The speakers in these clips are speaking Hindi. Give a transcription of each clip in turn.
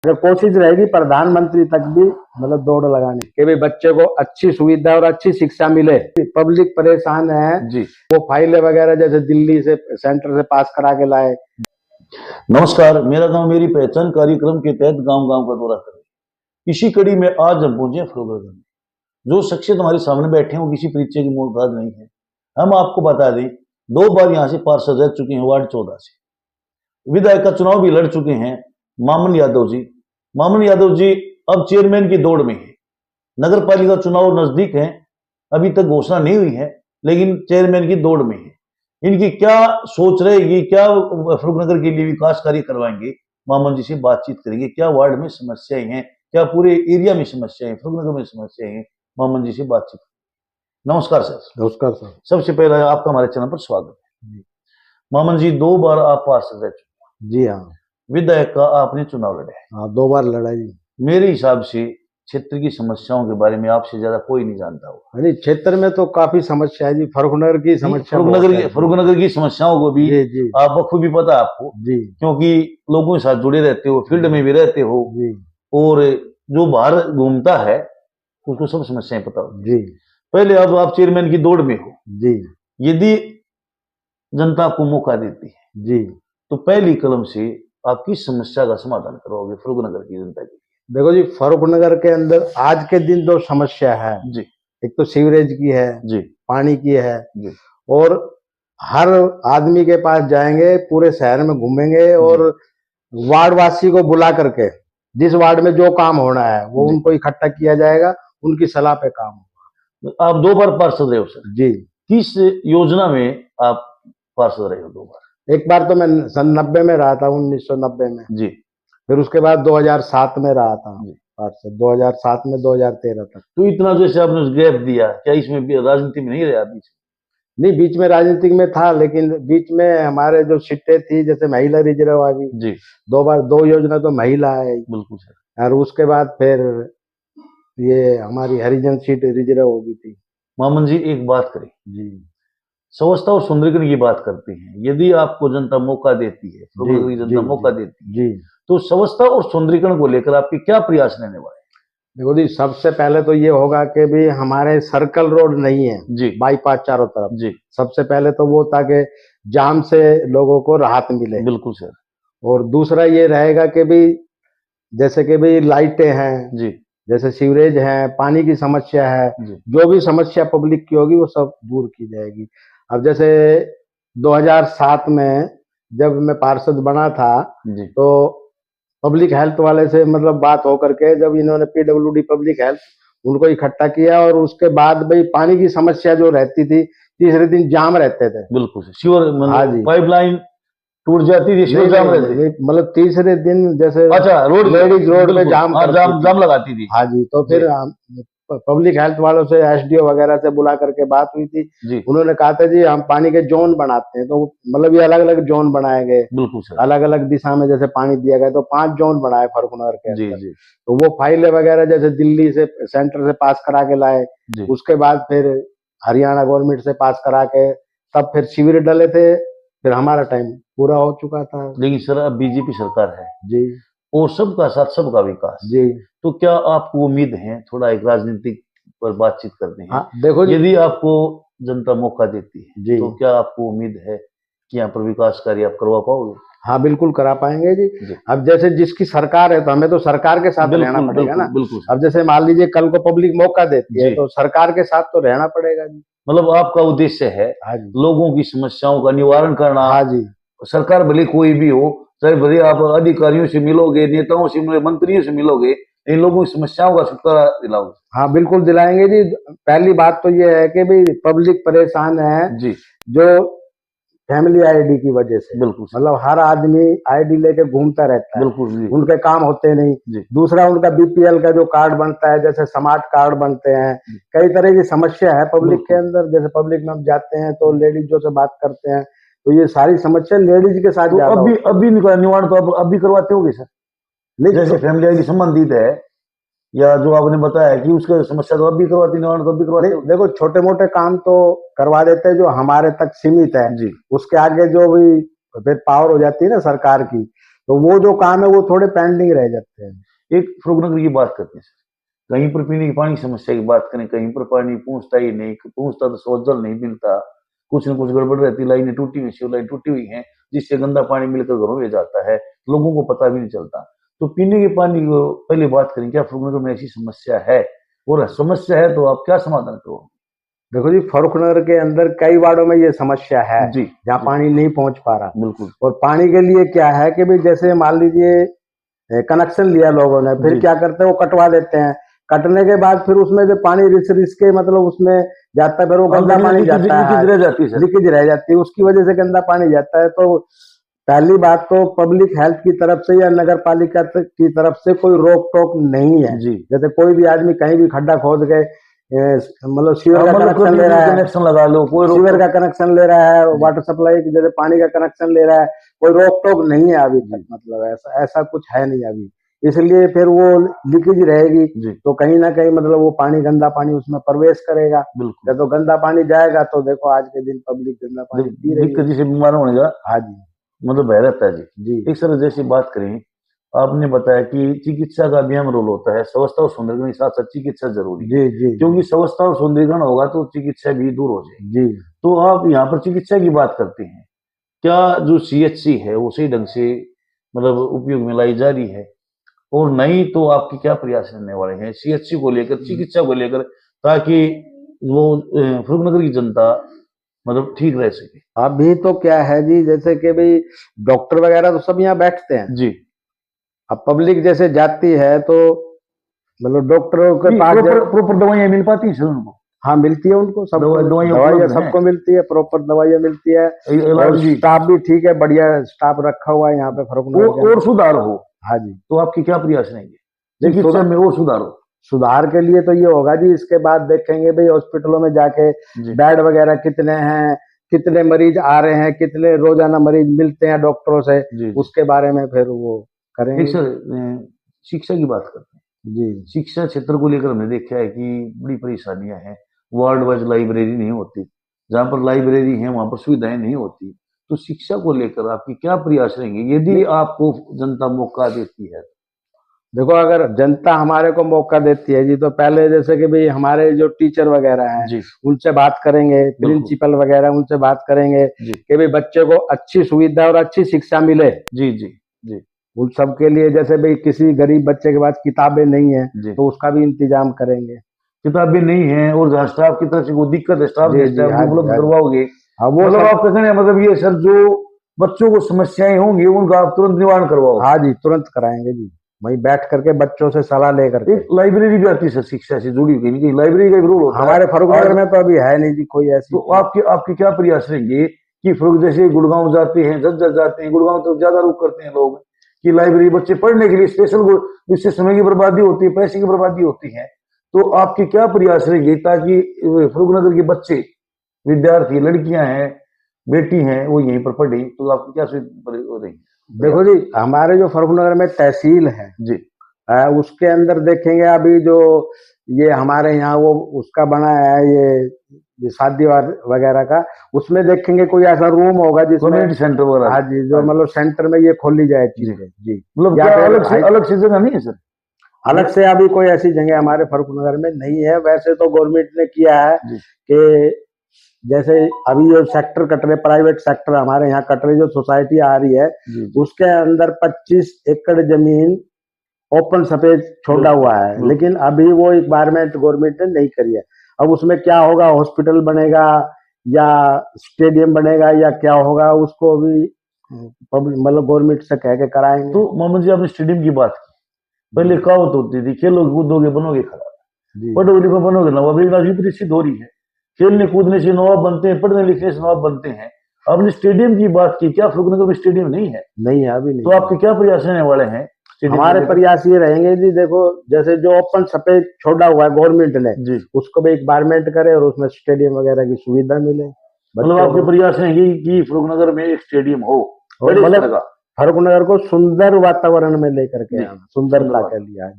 अगर कोशिश रहेगी प्रधानमंत्री तक भी मतलब दौड़ लगाने कि भाई बच्चे को अच्छी सुविधा और अच्छी शिक्षा मिले। पब्लिक परेशान है जी। वो फाइलें वगैरह जैसे दिल्ली से सेंटर से पास करा के लाए। नमस्कार, मेरा गांव मेरी पहचान कार्यक्रम के तहत गांव गांव का दौरा करें। इसी कड़ी में आज हम पहुंचे फरुखनगर में। जो शख्सियत हमारे सामने बैठे हैं वो किसी परिचय की मोहताज नहीं है। हम आपको बता दें, 2 बार यहाँ से पार्षद रह चुके हैं वार्ड 14 से। विधायक का चुनाव भी लड़ चुके हैं मामन यादव जी। मामन यादव जी अब चेयरमैन की दौड़ में है। नगर पालिका चुनाव नजदीक है, अभी तक घोषणा नहीं हुई है, लेकिन चेयरमैन की दौड़ में है। इनकी क्या सोच रहेगी, क्या फरुखनगर के लिए विकास कार्य करवाएंगे, मामन जी से बातचीत करेंगे। क्या वार्ड में समस्याएं हैं, क्या पूरे एरिया में समस्याएं, फरुखनगर में समस्याएं हैं, मामन जी से बातचीत। नमस्कार सर। नमस्कार सर। सबसे पहले आपका हमारे चैनल पर स्वागत है। मामन जी, 2 बार आप पार्षद रह चुके हैं। जी हाँ। विधायक का आपने चुनाव लड़ा है। हाँ, 2 बार लड़ा जी। मेरे हिसाब से क्षेत्र की समस्याओं के बारे में आपसे ज्यादा कोई नहीं जानता होगा। नहीं, क्षेत्र में तो काफी समस्या है जी। फरुखनगर की समस्या, फरुखनगर की समस्याओं को भी आप बखूबी पता है आपको जी, क्योंकि लोगों के साथ जुड़े रहते हो, फील्ड में भी रहते हो जी, और जो बाहर घूमता है उसको सब समस्याएं पता होती जी। पहले अब आप चेयरमैन की दौड़ में हो जी, यदि जनता आपको मौका देती है जी, तो पहली कलम से आप किस समस्या का समाधान करवाओगे फरुखनगर की जनता की? देखो जी, फरुखनगर के अंदर आज के दिन 2 समस्या है जी। एक तो सीवरेज की है जी। पानी की है जी। और हर आदमी के पास जाएंगे, पूरे शहर में घूमेंगे और वार्ड वासी को बुला करके जिस वार्ड में जो काम होना है वो उनको इकट्ठा किया जाएगा, उनकी सलाह पे काम होगा। आप 2 बार पार्षद रहे हो सर जी। किस योजना में आप पार्षद रहे हो 2 बार? एक बार तो मैं सन 90 में रहा था, 1990 में जी। फिर उसके बाद 2007 में रहा था पार्षद, 2007 में 2013 तक। तो इतना जैसे आपने गैप दिया, क्या इसमें राजनीति में नहीं रहे बीच? नहीं, बीच में राजनीतिक में था, लेकिन बीच में हमारे जो सीटें थी जैसे महिला रिजर्व आ गई जी। 2 बार 2 योजना तो महिला है। बिल्कुल सर। और उसके बाद फिर ये हमारी हरिजन सीट रिजर्व हो गई थी। मामन जी एक बात करें जी। स्वच्छता और सुंदरीकरण की बात करते हैं, यदि आपको जनता मौका देती है, जनता मौका देती है जी, तो स्वच्छता और सुंदरीकरण को लेकर आपके क्या प्रयास रहने वाले? देखो जी, सबसे पहले तो ये होगा कि भी हमारे सर्कल रोड नहीं है जी, बाईपास चारों तरफ जी। सबसे पहले तो वो, ताकि जाम से लोगों को राहत मिले। बिल्कुल सर। और दूसरा ये रहेगा कि भी जैसे कि भी लाइटें हैं जी। जैसे सीवरेज है, पानी की समस्या है, जो भी समस्या पब्लिक की होगी वो सब दूर की जाएगी। अब जैसे 2007 में जब मैं पार्षद बना था जी। तो पब्लिक हेल्थ वाले से मतलब बात हो करके जब इन्होंने पीडब्ल्यूडी पब्लिक हेल्थ उनको इकट्ठा किया और उसके बाद भाई पानी की समस्या जो रहती थी, तीसरे दिन जाम रहते थे। बिल्कुल सीवर हाँ जी, पाइपलाइन टूट जाती थी, सीवर जाम रहते थे। मतलब तीसरे दिन जैसे अच्छा, लेडीज रोड पे जाम लगाती थी। हाँ जी, तो फिर पब्लिक हेल्थ वालों से एसडीओ वगैरह से बुला करके बात हुई थी जी। उन्होंने कहा था जी हम पानी के जोन बनाते हैं, तो मतलब ये अलग अलग जोन बनाए गए। बिल्कुल सर। अलग अलग दिशा में जैसे पानी दिया गया, तो 5 जोन बनाए फरुखनगर के जी, अंदर। जी। तो वो फाइलें वगैरह जैसे दिल्ली से सेंटर से पास करा के लाए, उसके बाद फिर हरियाणा गवर्नमेंट से पास करा के तब फिर शिविर डले थे, फिर हमारा टाइम पूरा हो चुका था। लेकिन सर अब बीजेपी सरकार है जी, और सबका साथ सबका विकास जी। तो क्या आपको उम्मीद है, थोड़ा एक राजनीतिक पर बातचीत करते हैं। हाँ, देखो यदि आपको जनता मौका देती है जी, तो क्या आपको उम्मीद है कि यहाँ पर विकास कार्य आप करवा पाओगे? हाँ, बिल्कुल करा पाएंगे जी। अब जैसे जिसकी सरकार है तो हमें तो सरकार के साथ रहना पड़ेगा ना। बिल्कुल। अब जैसे मान लीजिए कल को पब्लिक मौका देती है तो सरकार के साथ तो रहना पड़ेगा जी। मतलब आपका उद्देश्य है लोगों की समस्याओं का निवारण करना। हाँ जी। सरकार भले कोई भी हो, चाहे भले आप अधिकारियों से मिलोगे, नेताओं से मिलोगे, मंत्रियों से मिलोगे, इन लोगों की समस्याओं का छुटकारा दिलाओगे। हाँ, बिल्कुल दिलाएंगे जी। पहली बात तो ये है कि भाई पब्लिक परेशान है जी, जो फैमिली आईडी की वजह से। बिल्कुल। मतलब हर आदमी आईडी लेके घूमता रहता है, बिल्कुल। उनके काम होते नहीं। दूसरा उनका बीपीएल का जो कार्ड बनता है, जैसे स्मार्ट कार्ड बनते हैं, कई तरह की समस्या है पब्लिक के अंदर। जैसे पब्लिक में हम जाते हैं तो लेडीजों से बात करते हैं, तो ये सारी समस्या लेडीज के साथ तो अभी निवारण तो अभी करवाते होगे सर? नहीं, जैसे फैमिली आईडी संबंधित है या जो आपने बताया कि उसका समस्या तो अभी करवाती, निवारण तो अभी करवाते। देखो, छोटे मोटे काम तो करवा देते हैं जो हमारे तक सीमित है जी। उसके आगे जो भी फिर पावर हो जाती है ना सरकार की, तो वो जो काम है वो थोड़े पेंडिंग रह जाते हैं। एक फरुखनगर की बात करते हैं सर, कहीं पर पीने की पानी की समस्या की बात करें, कहीं पर पानी पहुंचता ही नहीं, पहुंचता तो स्वच्छ जल नहीं मिलता, कुछ न कुछ गड़बड़ रहती, लाइनें टूटी हुई, सीवर लाइन टूटी हुई है, जिससे गंदा पानी मिलकर घरों में जाता है, लोगों को पता भी नहीं चलता। तो पीने के पानी को पहले बात करें, क्या फरुखनगर में ऐसी समस्या है, और समस्या है तो आप क्या समाधान करो? देखो जी, फर्रुखनगर के अंदर कई वार्डों में ये समस्या है जी जहाँ जी, पानी नहीं पहुंच पा रहा। बिल्कुल और पानी के लिए क्या है कि भाई जैसे मान लीजिए कनेक्शन लिया लोगों ने, फिर जी। क्या करते हैं वो कटवा देते हैं। कटने के बाद फिर उसमें जो पानी रिस रिस के मतलब उसमें जाता है, फिर वो गंदा पानी जाता है, लीकेज रह जाती है सर। लीकेज रह जाती है, उसकी वजह से गंदा पानी जाता है। तो पहली बात तो पब्लिक हेल्थ की तरफ से या नगर पालिका की तरफ से कोई रोक टोक नहीं है। जी जैसे कोई भी आदमी कहीं भी खड्डा खोद के मतलब सीवर का मतलब कनेक्शन ले रहा है, कनेक्शन लगा लो, कोई रोक सीवर का कनेक्शन ले रहा है, जी वाटर सप्लाई की जैसे पानी का कनेक्शन ले रहा है, कोई रोक टोक नहीं है अभी तक। जी मतलब ऐसा ऐसा कुछ है नहीं अभी, इसलिए फिर वो लीकेज रहेगी। जी, तो कहीं ना कहीं मतलब वो पानी गंदा पानी उसमें प्रवेश करेगा। बिल्कुल। जब तो गंदा पानी जाएगा तो देखो आज के दिन पब्लिक गंदा पानी पी रही दिक्कत है। जिसे बीमार होने का हाँ जी। मतलब भय रहता है जी। जी एक सर जैसी बात करें, आपने बताया कि चिकित्सा का भी अहम रोल होता है, स्वच्छता और सौंदर्यीकरण के साथ साथ चिकित्सा जरूरी है, जी जी क्योंकि स्वच्छता और सौंदर्यीकरण होगा तो चिकित्सा भी दूर हो जाएगी। जी। तो आप यहाँ पर चिकित्सा की बात करते हैं, क्या जो सीएचसी है वो सही ढंग से मतलब उपयोग में लाई जा रही है, और नहीं तो आपके क्या प्रयास रहने वाले हैं सीएचसी को लेकर, चिकित्सा को लेकर, ताकि वो फरुखनगर की जनता मतलब ठीक रह सके? अभी तो क्या है जी, जैसे कि भाई डॉक्टर वगैरह तो सब यहाँ बैठते हैं। जी अब पब्लिक जैसे जाती है तो मतलब डॉक्टरों के पास प्रॉपर प्रॉपर दवाइयाँ मिल पाती हैं सर उनको? हाँ मिलती है उनको, सबको दवाइयाँ दवाइयाँ उपलब्ध हैं? सबको मिलती है, प्रॉपर दवाइयाँ मिलती है। और इलाज जी, स्टाफ भी ठीक है, बढ़िया स्टाफ रखा हुआ है यहाँ पे फर्रुखनगर के और अंदर। सुधार हो हाँ जी। तो आपके क्या प्रयास रहेंगे नहीं, चिकित्सा में और सुधार हो? सुधार के लिए तो ये होगा जी, इसके बाद देखेंगे भाई हॉस्पिटलों में जाके जी बेड वगैरह कितने हैं, कितने मरीज आ रहे हैं, कितने रोजाना मरीज मिलते हैं डॉक्टरों से, जी, उसके बारे में फिर वो एक करेंगे। सर शिक्षा की बात करते हैं। जी शिक्षा क्षेत्र को लेकर हमने देखा है कि बड़ी परेशानियां हैं, वार्ड वाइज लाइब्रेरी नहीं होती, जहाँ पर लाइब्रेरी है वहां पर सुविधाएं नहीं होती। तो शिक्षा को लेकर आपकी क्या प्रयास रहेंगे यदि आपको जनता मौका देती है? देखो, अगर जनता हमारे को मौका देती है जी, तो पहले जैसे कि भाई हमारे जो टीचर वगैरह हैं जी उनसे बात करेंगे, बिल्कुल प्रिंसिपल वगैरह उनसे बात करेंगे जी कि भाई बच्चे को अच्छी सुविधा और अच्छी शिक्षा मिले। जी जी जी उन सब के लिए जैसे भाई किसी गरीब बच्चे के पास किताबें नहीं है जी, तो उसका भी इंतजाम करेंगे। किताबें नहीं है और जहाँ स्टाफ की तरफ से कोई दिक्कत है, स्टाफ जी के जी। स्टाफ हाँ जी उपलब्ध हाँ जी। करवाओगे? हाँ वो मतलब सब। आपका कहने का मतलब ये सर, जो बच्चों को समस्याएं होंगी उनका आप तुरंत निवारण करवाओ? हाँ जी, तुरंत कराएंगे जी, वहीं बैठ करके बच्चों से सलाह ले करके। एक लाइब्रेरी भी आती है सर शिक्षा से जुड़ी हुई, कहीं लाइब्रेरी का भी रोल होता है हमारे फर्रुखनगर आज। में तो अभी है नहीं जी कोई ऐसी तो चीज। आपके आपके क्या प्रयास रहेंगे कि फरुख जैसे गुड़गांव जाते हैं, झज्जर जाते हैं, गुड़गांव तो ज्यादा रुख करते हैं लोग कि लाइब्रेरी बच्चे पढ़ने के लिए स्पेशल, इससे समय की बर्बादी होती है, पैसे की बर्बादी होती है। तो आपके क्या प्रयास रहेंगे ताकि फरुखनगर के बच्चे, विद्यार्थी, लड़कियां हैं, बेटी हैं, वो यहीं पर पढ़े? तो आपकी क्या रहेंगे देखो प्रयास? जी, हमारे जो फर्रुखनगर में तहसील है, जी उसके अंदर देखेंगे अभी जो ये हमारे यहाँ वो उसका बना है ये शादी वगैरह का, उसमें देखेंगे कोई ऐसा रूम होगा जिसमें कम्युनिटी सेंटर वगैरह? हाँ जी, जो मतलब सेंटर में ये खोली जाए जी, चीजें जी। मतलब या क्या फिर अलग से जगह नहीं है सर? अलग से अभी कोई ऐसी जगह हमारे फर्रुखनगर में नहीं है। वैसे तो गवर्नमेंट ने किया है जी कि जैसे अभी जो सेक्टर कट रहे, प्राइवेट सेक्टर हमारे यहाँ कट रही, जो सोसाइटी आ रही है जी जी, उसके अंदर 25 एकड़ जमीन ओपन स्पेस छोड़ा हुआ है, बिल्कुल लेकिन अभी वो रिक्वायरमेंट गवर्नमेंट ने नहीं करी है। अब उसमें क्या होगा, हॉस्पिटल बनेगा या स्टेडियम बनेगा या क्या होगा, उसको अभी मतलब गवर्नमेंट से कह के कराएंगे। तो मोहम्मद जी, आपने स्टेडियम की बात की, पहले कहावत होती थी, खेलोगे कूदोगे बनोगे खराब, जी पढ़ोगे लिखो बनोगे नवाब। एक राजनीति विपरीत सिद्ध हो रही है, खेलने कूदने से नवाब बनते हैं, पढ़ने लिखने से नवाब बनते हैं। आपने स्टेडियम की बात की, क्या फरुखनगर में स्टेडियम नहीं है? नहीं है, अभी तो नहीं। आपके क्या प्रयास रहने वाले हैं स्टेडियम को हमारे लेकर? प्रयास ये रहेंगे जी, देखो जैसे जो ओपन स्पेस छोड़ा हुआ है गवर्नमेंट ने, जी, उसको भी रिक्वायरमेंट करे और उसमें स्टेडियम वगैरह की सुविधा मिले मतलब बच्चों आपके को। प्रयास हैं कि फरुखनगर में एक स्टेडियम हो और बड़े स्तर मतलब का? फर्रुखनगर को सुंदर वातावरण में लेकर के जी, आना, सुंदर सुंदरता बात। के लिए।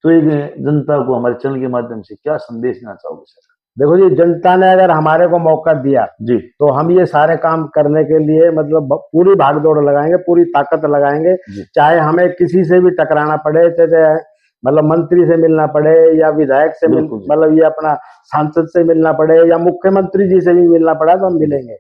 तो एक जनता को हमारे चैनल के माध्यम से क्या संदेश देना चाहोगे सर? देखो जी, जनता ने अगर हमारे को मौका दिया जी तो हम ये सारे काम करने के लिए मतलब पूरी भागदौड़ लगाएंगे, पूरी ताकत लगाएंगे। जी चाहे हमें किसी से भी टकराना पड़े, चाहे मतलब मंत्री से मिलना पड़े या विधायक से बिल्कुल जी। मतलब ये अपना सांसद से मिलना पड़े या मुख्यमंत्री जी से भी मिलना पड़ा तो हम मिलेंगे।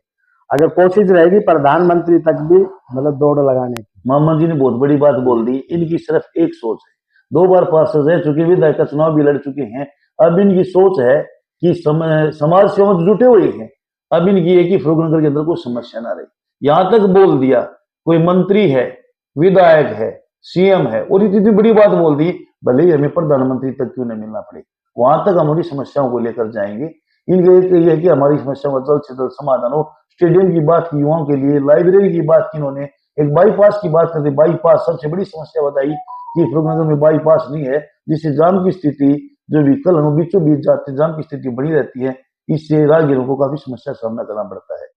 अगर कोशिश रहेगी प्रधानमंत्री तक भी मतलब दौड़ लगाने की। मामा जी ने बहुत बड़ी बात बोल दी। इनकी सिर्फ एक सोच है, 2 बार पार्षद रह चुके, विधायक का चुनाव भी लड़ चुके हैं। अब इनकी सोच है कि समाज सेवा में जुटे हुए हैं। अब इनकी है कि फरूखनगर के अंदर कोई समस्या ना रहे। यहां तक बोल दिया, कोई मंत्री है, विधायक है, सीएम है, और इतनी बड़ी बात बोल दी, भले ही हमें प्रधानमंत्री तक क्यों नहीं मिलना पड़े, वहां तक हमारी समस्याओं को लेकर जाएंगे। इनके ये है कि हमारी समस्याओं का जल्द से जल्द समाधान हो। स्टेडियम की बात की युवाओं के लिए, लाइब्रेरी की बात की इन्होंने, एक बाईपास की बात करते, बाईपास सबसे बड़ी समस्या बताई कि फरूखनगर में बाईपास नहीं है, जिससे जाम की स्थिति, जो व्हीकल हम बीचों बीच जाते जाम की स्थिति बनी रहती है। इससे राहगीरों को काफी समस्या का सामना करना पड़ता है।